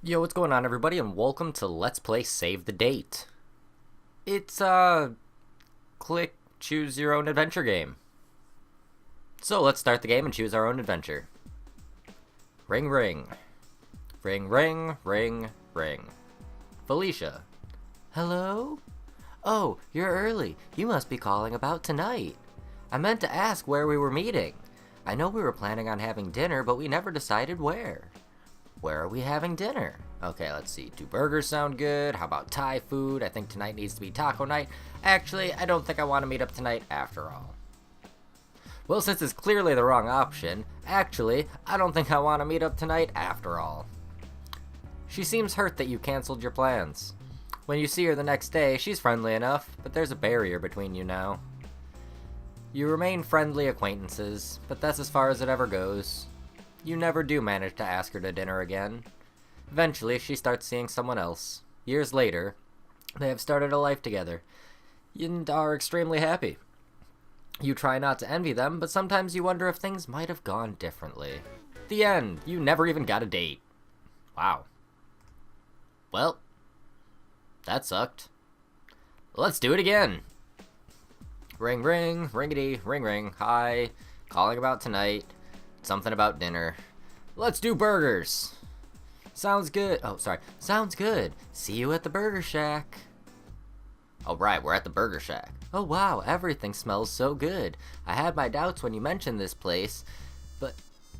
Yo, what's going on, everybody, and welcome to Let's Play Save the Date. It's click, choose your own adventure game. So let's start the game and choose our own adventure. Ring, ring. Ring, ring, ring, ring. Felicia. Hello? Oh, you're early. You must be calling about tonight. I meant to ask where we were meeting. I know we were planning on having dinner, but we never decided where. Where are we having dinner? Okay, let's see. Do burgers sound good? How about Thai food? I think tonight needs to be taco night. Actually, I don't think I want to meet up tonight after all. Well, since it's clearly the wrong option, actually, I don't think I want to meet up tonight after all. She seems hurt that you canceled your plans. When you see her the next day, she's friendly enough, but there's a barrier between you now. You remain friendly acquaintances, but that's as far as it ever goes. You never do manage to ask her to dinner again. Eventually, she starts seeing someone else. Years later, they have started a life together, and are extremely happy. You try not to envy them, but sometimes you wonder if things might have gone differently. The end. You never even got a date. Wow. Well, that sucked. Let's do it again. Ring, ring, ringity, ring, ring. Hi. Calling about tonight. Something about dinner. Let's do burgers. Sounds good. Oh, sorry. Sounds good. See you at the Burger Shack. Oh, right. We're at the Burger Shack. Oh, wow. Everything smells so good. I had my doubts when you mentioned this place, but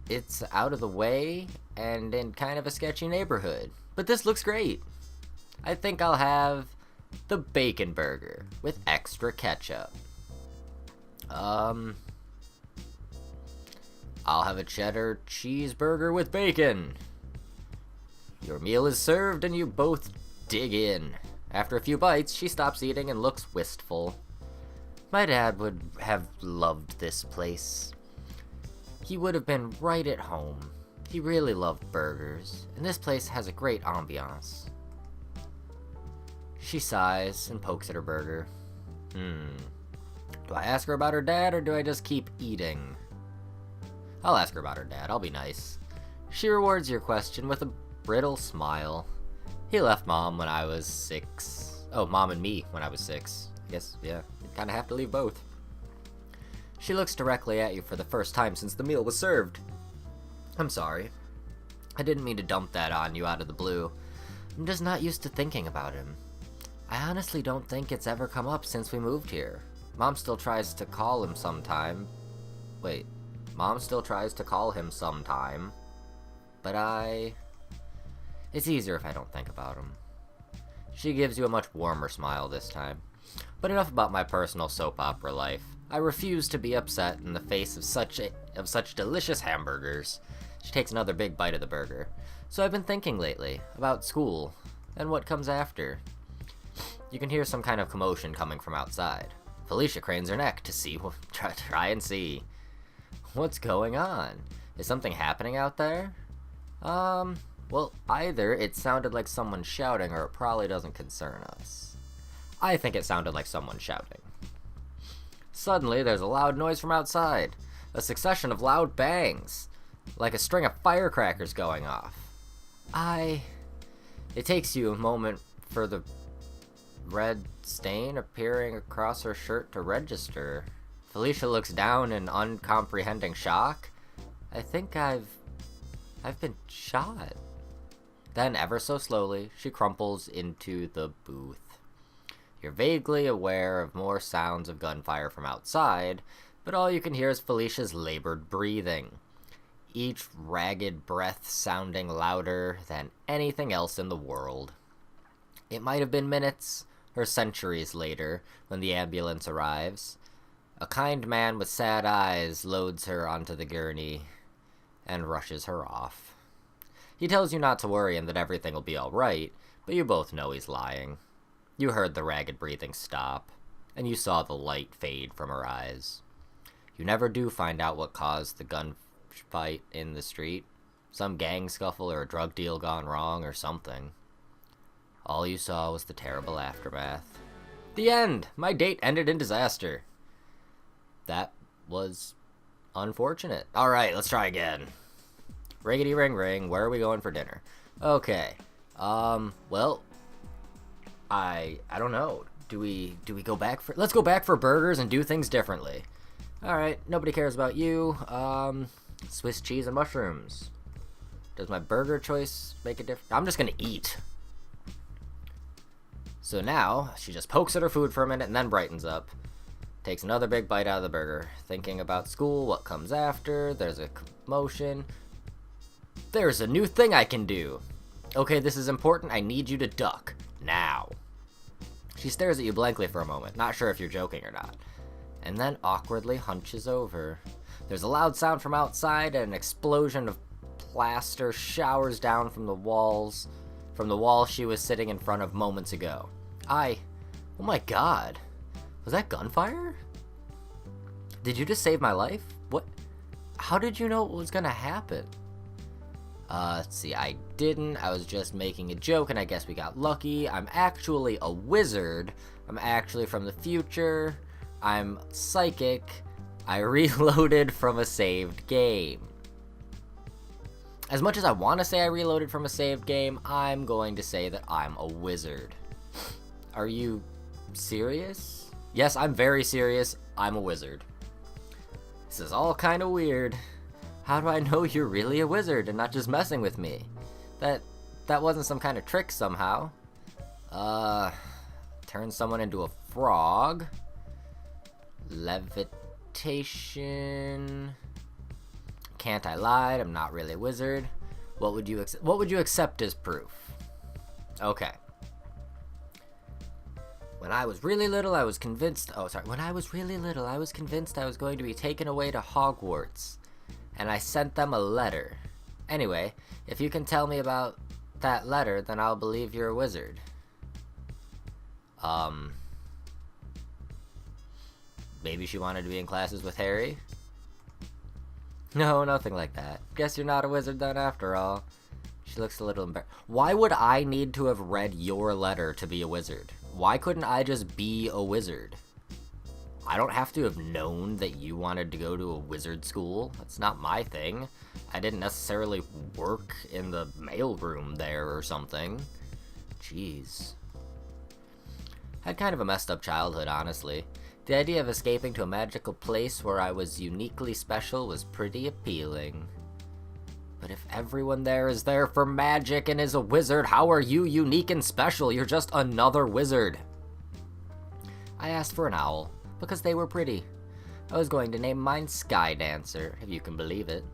it's out of the way and in kind of a sketchy neighborhood. But this looks great. I think I'll have the bacon burger with extra ketchup. I'll have a cheddar cheeseburger with bacon. Your meal is served and you both dig in. After a few bites, she stops eating and looks wistful. My dad would have loved this place. He would have been right at home. He really loved burgers, and this place has a great ambiance. She sighs and pokes at her burger. Do I ask her about her dad, or do I just keep eating? I'll ask her about her dad. I'll be nice. She rewards your question with a brittle smile. He left Mom when I was 6. Oh, Mom and me when I was 6. I guess, yeah, you kind of have to leave both. She looks directly at you for the first time since the meal was served. I'm sorry. I didn't mean to dump that on you out of the blue. I'm just not used to thinking about him. I honestly don't think it's ever come up since we moved here. Mom still tries to call him sometime. Wait. Mom still tries to call him sometime, but it's easier if I don't think about him. She gives you a much warmer smile this time. But enough about my personal soap opera life. I refuse to be upset in the face of such delicious hamburgers. She takes another big bite of the burger. So I've been thinking lately about school and what comes after. You can hear some kind of commotion coming from outside. Felicia cranes her neck to see, try and see. What's going on? Is something happening out there? Well, either it sounded like someone shouting or it probably doesn't concern us. I think it sounded like someone shouting. Suddenly, there's a loud noise from outside. A succession of loud bangs. Like a string of firecrackers going off. It takes you a moment for the red stain appearing across her shirt to register. Felicia looks down in uncomprehending shock. I think I've been shot. Then, ever so slowly, she crumples into the booth. You're vaguely aware of more sounds of gunfire from outside, but all you can hear is Felicia's labored breathing, each ragged breath sounding louder than anything else in the world. It might have been minutes or centuries later when the ambulance arrives. A kind man with sad eyes loads her onto the gurney and rushes her off. He tells you not to worry and that everything will be alright, but you both know he's lying. You heard the ragged breathing stop, and you saw the light fade from her eyes. You never do find out what caused the gunfight in the street. Some gang scuffle or a drug deal gone wrong or something. All you saw was the terrible aftermath. The end! My date ended in disaster. That was unfortunate. Alright, let's try again. Riggedy ring ring, where are we going for dinner? Okay, Well, I don't know. Do we go back for... Let's go back for burgers and do things differently. Alright, nobody cares about you. Swiss cheese and mushrooms. Does my burger choice make a difference? I'm just gonna eat. So now, she just pokes at her food for a minute and then brightens up. Takes another big bite out of the burger. Thinking about school, what comes after. There's a commotion. There's a new thing I can do. Okay, this is important. I need you to duck. Now. She stares at you blankly for a moment, not sure if you're joking or not. And then awkwardly hunches over. There's a loud sound from outside and an explosion of plaster showers down from the walls. From the wall she was sitting in front of moments ago. Oh my god. Was that gunfire? Did you just save my life? What? How did you know what was gonna happen? Let's see, I didn't. I was just making a joke and I guess we got lucky. I'm actually a wizard. I'm actually from the future. I'm psychic. I reloaded from a saved game. As much as I want to say I reloaded from a saved game, I'm going to say that I'm a wizard. Are you serious? Yes, I'm very serious. I'm a wizard. This is all kind of weird. How do I know you're really a wizard and not just messing with me? That wasn't some kind of trick somehow. Turn someone into a frog. Levitation. Can't I lied? I'm not really a wizard. What would you accept as proof? Okay. When I was really little, I was convinced... When I was really little, I was convinced I was going to be taken away to Hogwarts. And I sent them a letter. Anyway, if you can tell me about that letter, then I'll believe you're a wizard. Maybe she wanted to be in classes with Harry? No, nothing like that. Guess you're not a wizard then after all. She looks a little embarrassed. Why would I need to have read your letter to be a wizard? Why couldn't I just be a wizard? I don't have to have known that you wanted to go to a wizard school. That's not my thing. I didn't necessarily work in the mailroom there or something. Jeez. Had kind of a messed up childhood, honestly. The idea of escaping to a magical place where I was uniquely special was pretty appealing. But if everyone there is there for magic and is a wizard, how are you unique and special? You're just another wizard. I asked for an owl, because they were pretty. I was going to name mine Sky Dancer, if you can believe it.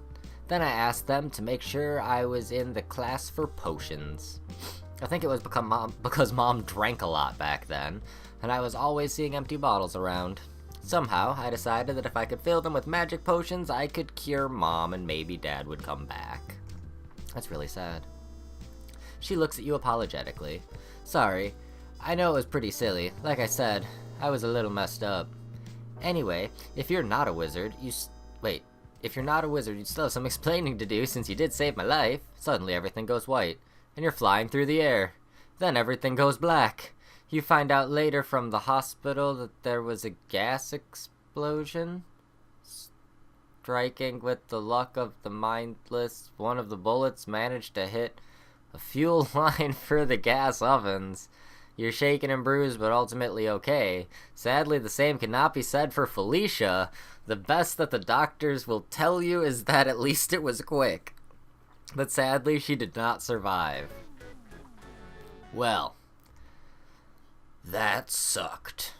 Then I asked them to make sure I was in the class for potions. I think it was because Mom drank a lot back then, and I was always seeing empty bottles around. Somehow, I decided that if I could fill them with magic potions, I could cure Mom and maybe Dad would come back. That's really sad. She looks at you apologetically. Sorry, I know it was pretty silly. Like I said, I was a little messed up. Anyway, if you're not a wizard, if you're not a wizard, you'd still have some explaining to do since you did save my life. Suddenly everything goes white, and you're flying through the air. Then everything goes black. You find out later from the hospital that there was a gas explosion. Striking with the luck of the mindless, one of the bullets managed to hit a fuel line for the gas ovens. You're shaken and bruised, but ultimately okay. Sadly, the same cannot be said for Felicia. The best that the doctors will tell you is that at least it was quick. But sadly, she did not survive. Well, that sucked.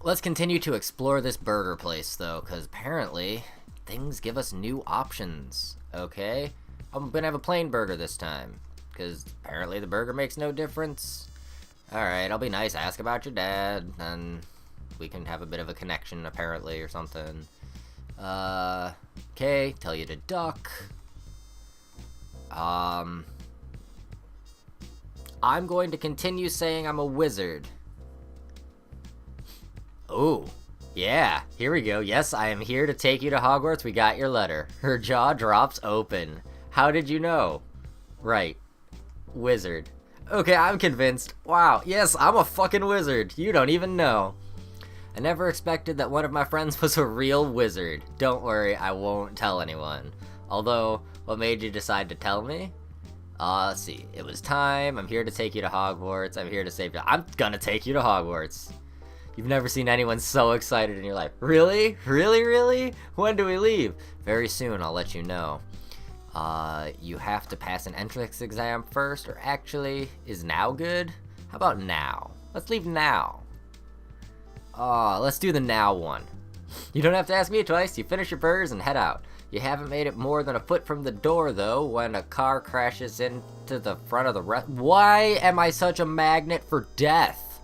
Let's continue to explore this burger place, though, because apparently things give us new options, okay? I'm gonna have a plain burger this time, because apparently the burger makes no difference. Alright, I'll be nice, ask about your dad, and we can have a bit of a connection, apparently, or something. Okay, tell you to duck. I'm going to continue saying I'm a wizard. Oh, yeah, here we go. Yes, I am here to take you to Hogwarts. We got your letter. Her jaw drops open. How did you know? Right. Wizard. Okay, I'm convinced. Wow, yes, I'm a fucking wizard. You don't even know. I never expected that one of my friends was a real wizard. Don't worry, I won't tell anyone. Although, what made you decide to tell me? Let's see. It was time. I'm here to take you to Hogwarts. I'm here to save you. I'm gonna take you to Hogwarts. You've never seen anyone so excited in your life. Really? Really, really? When do we leave? Very soon, I'll let you know. You have to pass an entrance exam first, or actually, is now good? How about now? Let's leave now. Let's do the now one. You don't have to ask me twice. You finish your burgers and head out. You haven't made it more than a foot from the door, though, when a car crashes into the front of the Why am I such a magnet for death?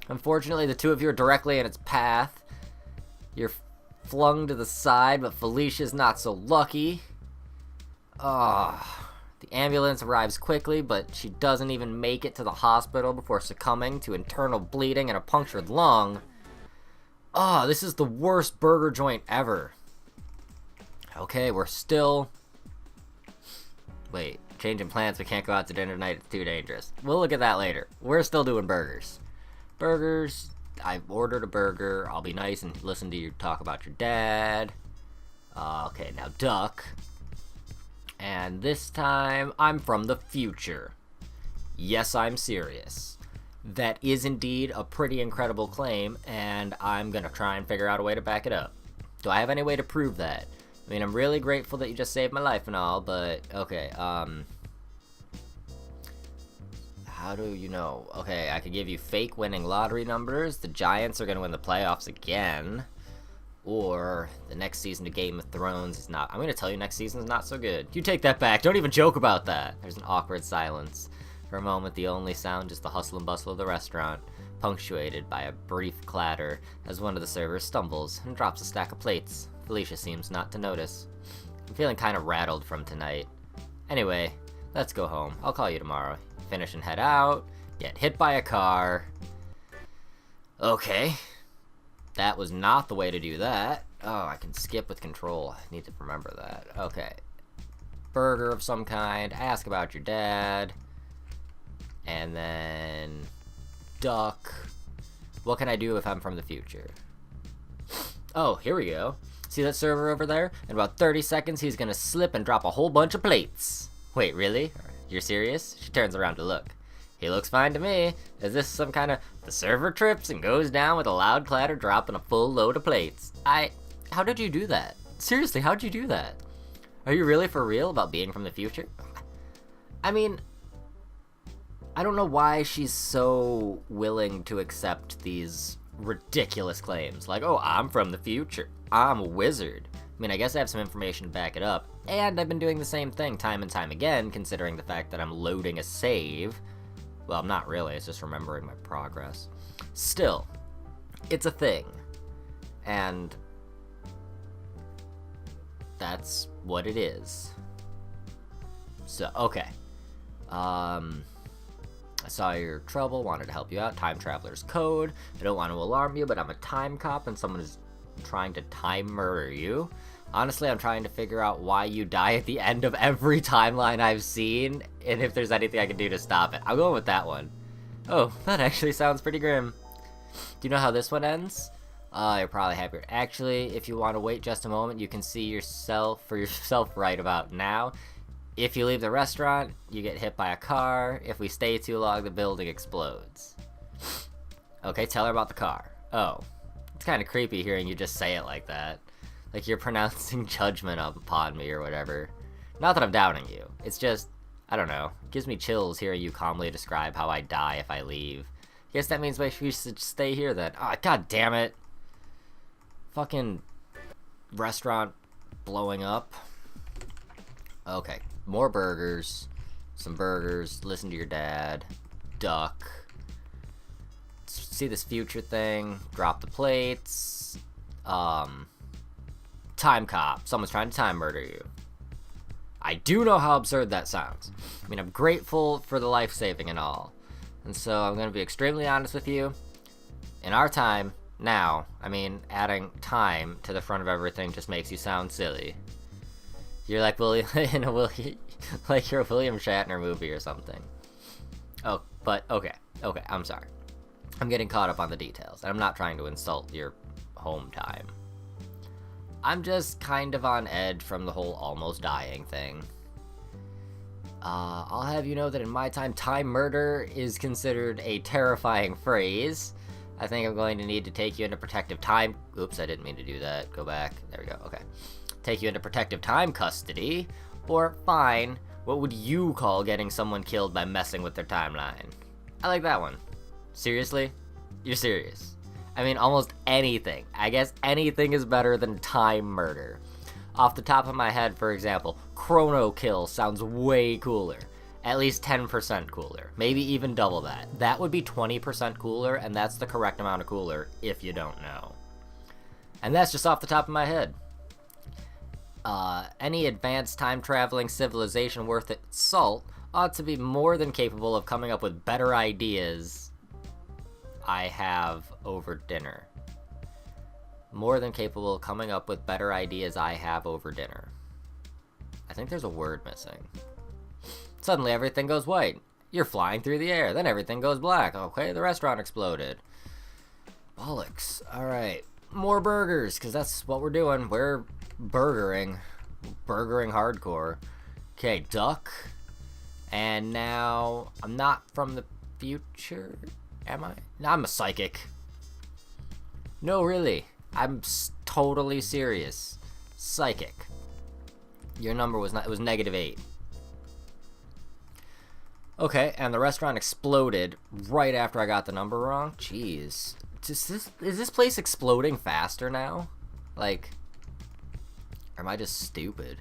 Unfortunately, the two of you are directly in its path. You're flung to the side, but Felicia's not so lucky. The ambulance arrives quickly, but she doesn't even make it to the hospital before succumbing to internal bleeding and a punctured lung. This is the worst burger joint ever. Okay, we're still... Wait, changing plans, we can't go out to dinner tonight, it's too dangerous. We'll look at that later. We're still doing burgers. Burgers, I've ordered a burger, I'll be nice and listen to you talk about your dad. Okay, now duck. And this time, I'm from the future. Yes, I'm serious. That is indeed a pretty incredible claim, and I'm gonna try and figure out a way to back it up. Do I have any way to prove that? I mean, I'm really grateful that you just saved my life and all, but, okay, how do you know? Okay, I could give you fake winning lottery numbers, the Giants are gonna win the playoffs again, or the next season of Game of Thrones is not... I'm gonna tell you next season is not so good. You take that back, don't even joke about that! There's an awkward silence. For a moment, the only sound is the hustle and bustle of the restaurant, punctuated by a brief clatter as one of the servers stumbles and drops a stack of plates. Felicia seems not to notice. I'm feeling kind of rattled from tonight. Anyway, let's go home. I'll call you tomorrow. Finish and head out. Get hit by a car. Okay. That was not the way to do that. Oh, I can skip with control. I need to remember that. Okay. Burger of some kind. Ask about your dad. And then... duck. What can I do if I'm from the future? Oh, here we go. See that server over there? In about 30 seconds, he's gonna slip and drop a whole bunch of plates. Wait, really? You're serious? She turns around to look. He looks fine to me. Is this some kind of... The server trips and goes down with a loud clatter, dropping a full load of plates. How did you do that? Seriously, how'd you do that? Are you really for real about being from the future? I mean... I don't know why she's so willing to accept these ridiculous claims. Like, oh, I'm from the future. I'm a wizard. I mean, I guess I have some information to back it up. And I've been doing the same thing time and time again, considering the fact that I'm loading a save. Well, I'm not really. It's just remembering my progress. Still, it's a thing. And that's what it is. So, okay. I saw your trouble, wanted to help you out. Time Traveler's Code. I don't want to alarm you, but I'm a time cop and someone is trying to time murder you. Honestly, I'm trying to figure out why you die at the end of every timeline I've seen, and if there's anything I can do to stop it. I'm going with that one. Oh, that actually sounds pretty grim. Do you know how this one ends? You're probably happier. Actually, if you want to wait just a moment, you can see yourself right about now. If you leave the restaurant, you get hit by a car. If we stay too long, the building explodes. Okay, tell her about the car. Oh, it's kind of creepy hearing you just say it like that. Like you're pronouncing judgment upon me or whatever. Not that I'm doubting you. It's just, I don't know. It gives me chills hearing you calmly describe how I die if I leave. I guess that means we should stay here then. Ah, god damn it. Fucking restaurant blowing up. Okay, more burgers. Some burgers. Listen to your dad. Duck. See this future thing. Drop the plates. Time cop. Someone's trying to time murder you. I do know how absurd that sounds. I mean, I'm grateful for the life saving and all. And so I'm going to be extremely honest with you. In our time, now, I mean, adding time to the front of everything just makes you sound silly. You're like like you're a William Shatner movie or something. Oh, but okay, I'm sorry. I'm getting caught up on the details, and I'm not trying to insult your home time. I'm just kind of on edge from the whole almost dying thing. I'll have you know that in my time murder is considered a terrifying phrase. I think I'm going to need to take you into protective time. Oops, I didn't mean to do that. Go back. There we go. Okay. Take you into protective time custody. Or, fine, what would you call getting someone killed by messing with their timeline? I like that one. Seriously? You're serious? I mean, almost anything. I guess anything is better than time murder. Off the top of my head, for example, chrono kill sounds way cooler. At least 10% cooler. Maybe even double that. That would be 20% cooler, and that's the correct amount of cooler if you don't know. And that's just off the top of my head. Any advanced time-traveling civilization worth its salt ought to be more than capable of coming up with better ideas I have over dinner. More than capable of coming up with better ideas I have over dinner. I think there's a word missing. Suddenly everything goes white. You're flying through the air, then everything goes black. Okay, the restaurant exploded. Bollocks. Alright. More burgers, because that's what we're doing. We're burgering. Burgering hardcore. Okay, duck. And now, I'm not from the future, am I? No, I'm a psychic. No, really. I'm totally serious. Psychic. Your number was not, it was -8. Okay, and the restaurant exploded right after I got the number wrong? Jeez. Is this place exploding faster now? Like, or am I just stupid?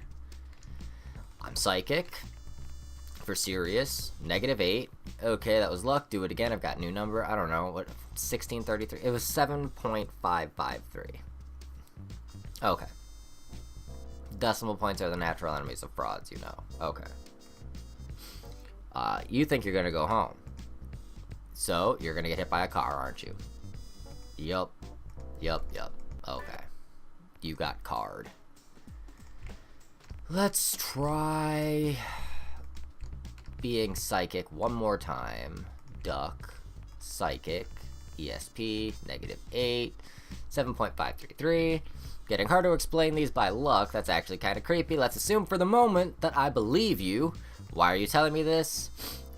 I'm psychic. For serious. -8. Okay, that was luck. Do it again. I've got a new number. I don't know. What? 1633. It was 7.553. Okay. Decimal points are the natural enemies of frauds, you know. Okay. You think you're gonna go home. So, you're gonna get hit by a car, aren't you? Yup. Okay. You got card. Let's try being psychic one more time. Duck. Psychic. ESP. -8. 7.533. Getting hard to explain these by luck. That's actually kind of creepy. Let's assume for the moment that I believe you. Why are you telling me this?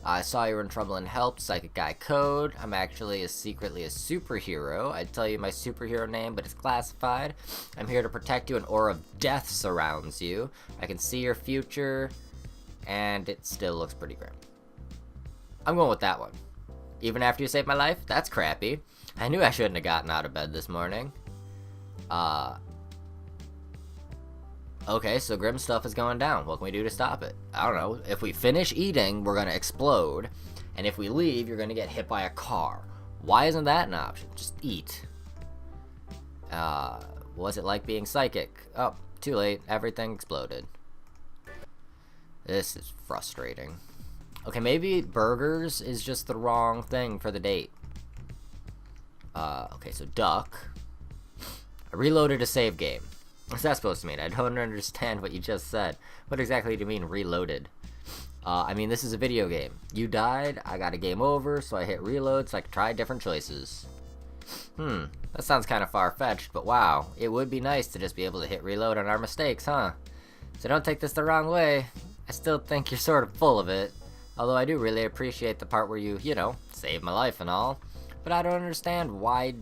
I saw you were in trouble and helped. Psychic guy code. I'm actually secretly a superhero. I'd tell you my superhero name, but it's classified. I'm here to protect you. An aura of death surrounds you. I can see your future, and it still looks pretty grim. I'm going with that one. Even after you saved my life? That's crappy. I knew I shouldn't have gotten out of bed this morning. Okay, so grim stuff is going down. What can we do to stop it? I don't know. If we finish eating, we're going to explode. And if we leave, you're going to get hit by a car. Why isn't that an option? Just eat. Was it like being psychic? Oh, too late. Everything exploded. This is frustrating. Okay, maybe burgers is just the wrong thing for the date. Okay, so duck. I reloaded a save game. What's that supposed to mean? I don't understand what you just said. What exactly do you mean reloaded? I mean, this is a video game. You died, I got a game over, so I hit reload so I could try different choices. That sounds kind of far-fetched, but wow. It would be nice to just be able to hit reload on our mistakes, huh? So don't take this the wrong way. I still think you're sort of full of it. Although I do really appreciate the part where you know, saved my life and all. But I don't understand why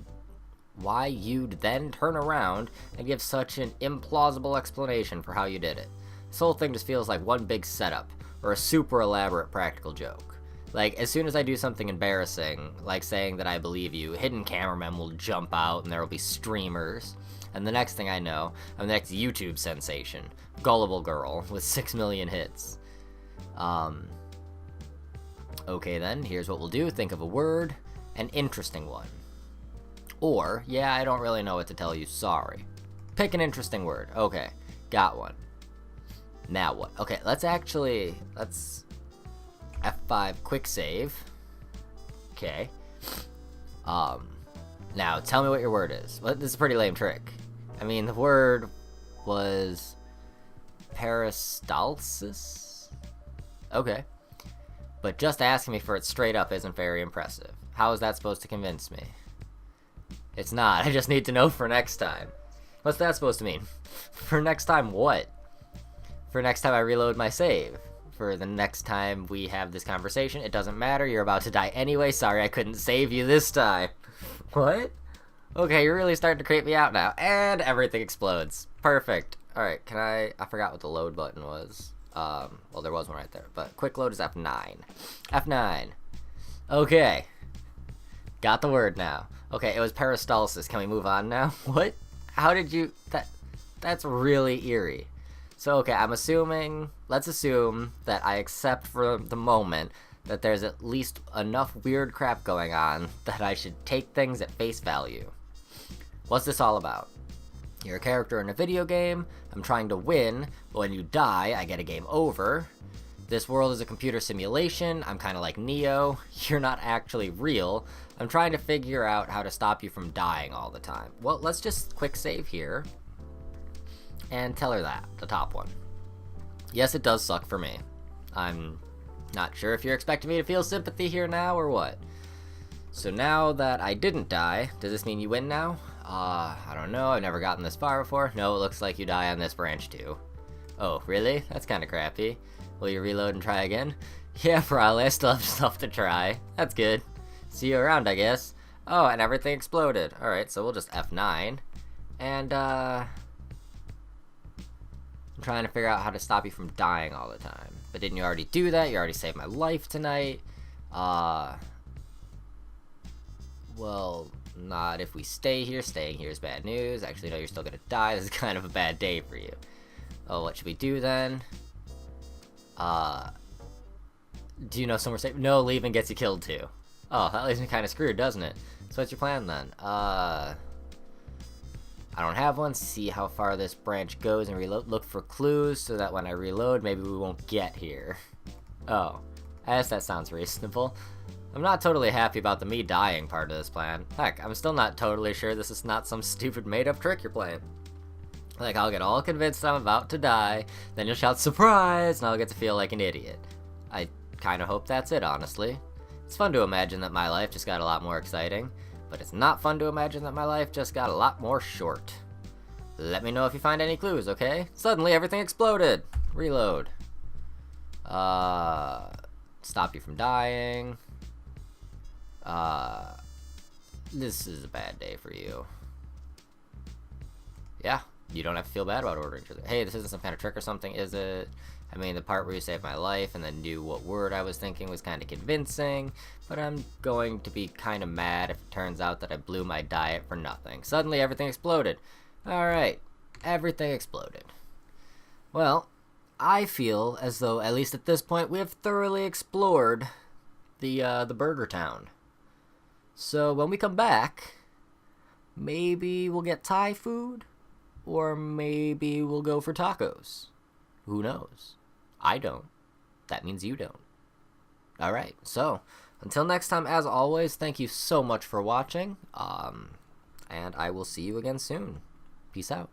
you'd then turn around and give such an implausible explanation for how you did it. This whole thing just feels like one big setup, or a super elaborate practical joke. Like, as soon as I do something embarrassing, like saying that I believe you, hidden cameramen will jump out and there will be streamers. And the next thing I know, I'm the next YouTube sensation. Gullible Girl with 6 million hits. Okay then, here's what we'll do. Think of a word, an interesting one. Or, yeah, I don't really know what to tell you, sorry. Pick an interesting word. Okay, got one. Now what? Okay, let's F5 quick save. Okay. Now tell me what your word is. Well, this is a pretty lame trick. I mean, the word was peristalsis? Okay. But just asking me for it straight up isn't very impressive. How is that supposed to convince me? It's not. I just need to know for next time. What's that supposed to mean? For next time what? For next time I reload my save. for the next time we have this conversation. It doesn't matter. You're about to die anyway. Sorry I couldn't save you this time. What? Okay, you're really starting to creep me out now. And everything explodes. Perfect. Alright, can I forgot what the load button was. Well, there was one right there. But quick load is F9. F9. Okay. Got the word now. Okay, it was peristalsis. Can we move on now? What? How did you... That's really eerie. So, okay, let's assume that I accept for the moment that there's at least enough weird crap going on that I should take things at face value. What's this all about? You're a character in a video game, I'm trying to win, but when you die, I get a game over. This world is a computer simulation, I'm kinda like Neo, you're not actually real, I'm trying to figure out how to stop you from dying all the time. Well, let's just quick save here. And tell her that, the top one. Yes, it does suck for me. I'm not sure if you're expecting me to feel sympathy here now or what. So now that I didn't die, does this mean you win now? I don't know, I've never gotten this far before. No, it looks like you die on this branch too. Oh, really? That's kinda crappy. Will you reload and try again? Yeah, probably, I still have stuff to try. That's good. See you around, I guess. Oh, and everything exploded. Alright, so we'll just F9. And, I'm trying to figure out how to stop you from dying all the time. But didn't you already do that? You already saved my life tonight. Well, not if we stay here. Staying here is bad news. Actually, no, you're still gonna die. This is kind of a bad day for you. Oh, what should we do then? Do you know somewhere safe? No, leaving gets you killed too. Oh, that leaves me kind of screwed, doesn't it? So what's your plan then? I don't have one. See how far this branch goes and reload. Look for clues so that when I reload, maybe we won't get here. Oh, I guess that sounds reasonable. I'm not totally happy about the me dying part of this plan. Heck, I'm still not totally sure this is not some stupid made-up trick you're playing. Like, I'll get all convinced I'm about to die, then you'll shout surprise, and I'll get to feel like an idiot. I kinda hope that's it, honestly. It's fun to imagine that my life just got a lot more exciting. But it's not fun to imagine that my life just got a lot more short. Let me know if you find any clues, okay? Suddenly everything exploded! Reload. Stop you from dying. This is a bad day for you. Yeah, you don't have to feel bad about ordering. Hey, this isn't some kind of trick or something, is it? I mean, the part where you saved my life and then knew what word I was thinking was kind of convincing, but I'm going to be kind of mad if it turns out that I blew my diet for nothing. Suddenly everything exploded. Alright, everything exploded. Well, I feel as though, at least at this point, we have thoroughly explored the Burger Town. So when we come back, maybe we'll get Thai food, or maybe we'll go for tacos. Who knows? I don't. That means you don't. Alright, so, until next time, as always, thank you so much for watching, and I will see you again soon. Peace out.